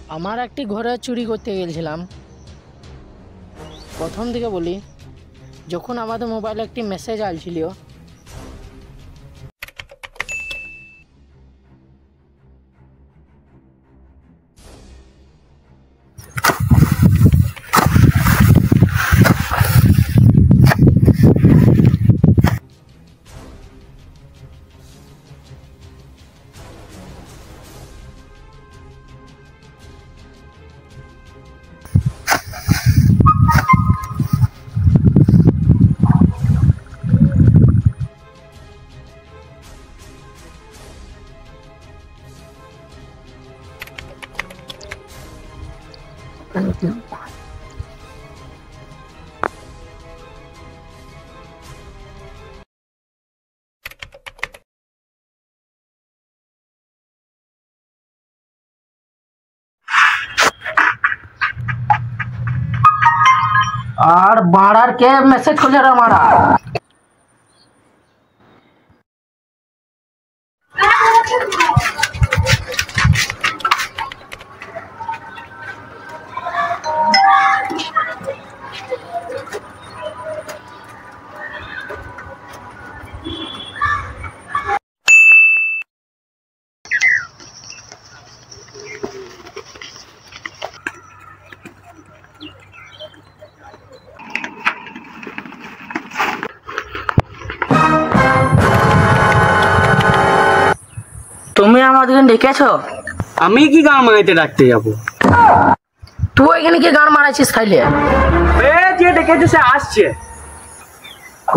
আমার একটি ঘরে চুরি করতে গেছিলাম। প্রথম দিকে বলি, যখন আমাদের মোবাইলে একটি মেসেজ আসছিল, আর বাড়ার কে মেসেজ করছে রে মারা? তুমি আমাদেরকে ডেকেছো? আমি কি গান মারাইতে ডাকতে যাবো? তুই এখানে কি গান মারাইছিস খাইলে? যে ডেকেছে সে আসছে।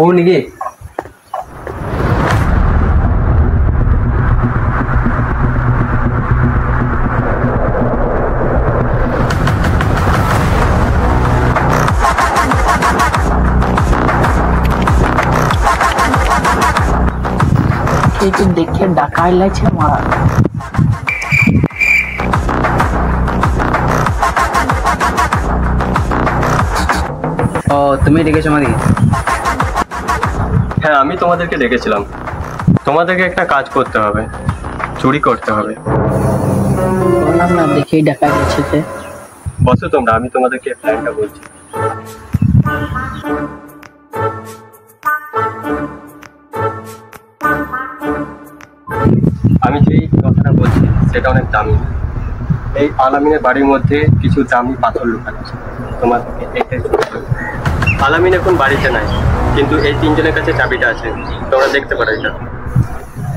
ও নাকি? দেখে ডাকাই লাগছে মারা। ও তুমি ডেকেছো আমাকে? হ্যাঁ, আমি তোমাদেরকে ডেকেছিলাম। তোমাদেরকে একটা কাজ করতে হবে, চুরি করতে হবে। বললাম না দেখেই ডাকাই গেছে। বসো তোমরা, আমি তোমাদেরকে প্ল্যানটা বলছি। আমি যেই কথাটা বলছি সেটা অনেক দামি। এই আলামিনের বাড়ির মধ্যে কিছু দামি পাথর লুকানো আছে, তোমাদেরকে এটাই চুরি করতে হবে। আলামিন এখন বাড়িতে নাই, কিন্তু এই তিনজনের কাছে চাবিটা আছে, তোমরা দেখতে পারো এটা।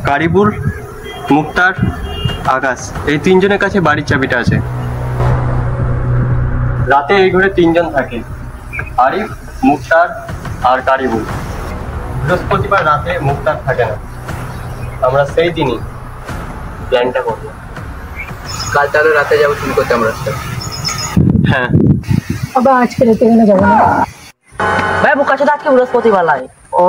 কারিবুল, মুক্তার, আকাশ, এই তিনজনের কাছে বাড়ির চাবিটা আছে। রাতে এই ঘরে তিনজন থাকে, আরিফ, মুক্তার আর কারিবুল। বৃহস্পতিবার রাতে মুক্তার থাকে না। আমরা সেই দিনই প্ল্যানটা করবো। কাল তাহলে রাতে যাবো চুরি করতে আমরা। হ্যাঁ, আবার আজকে রাতে এখানে যাবো না ভাই, বোকা চোদা, আজকে বৃহস্পতিবার লাই। ও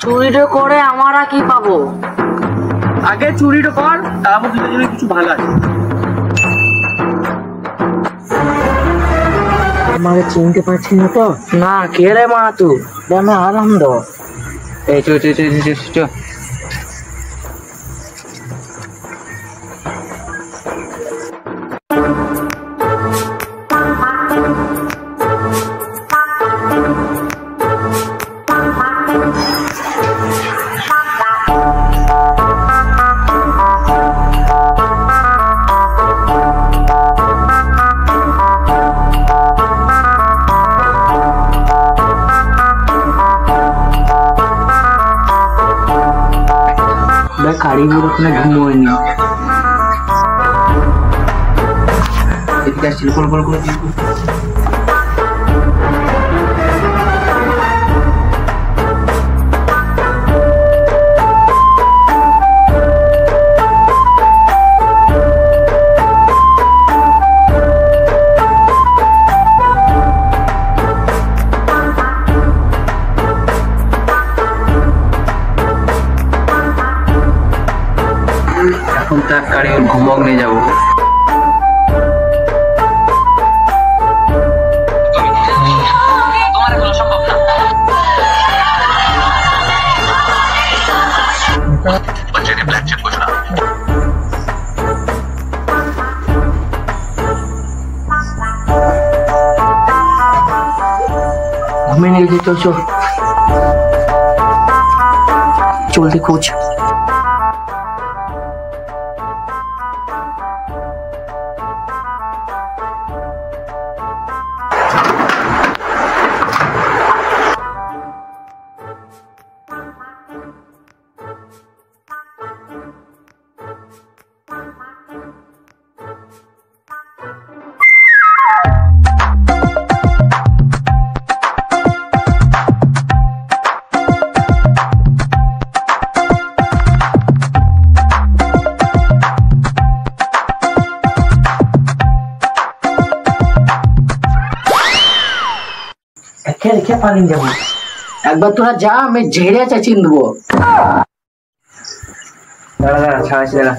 চুরিটা করে আমরা কি পাবো? আগে চুরিটা কর, তারপর দুজনে কিছু ভালো আছে। আমাকে চিনতে পারছি না তো। না, কে রে মা তুই? আমি আনন্দ। এই চ কারিগর ওখানে ঘুমোয়নি। এদিকে আসছিল, কল করে এখন তার কারিগর ঘুমক নিয়ে যাবো। ঘুমিয়ে নিয়ে গেছি, চল চল জলদি খোঁজ। রেখে পালিয়ে যাবো। একবার তোরা যা, আমি ঝেড়ে চেঁচিয়ে দেবো। দাঁড়া দাঁড়া, ছাড়াচ্ছি দাঁড়া।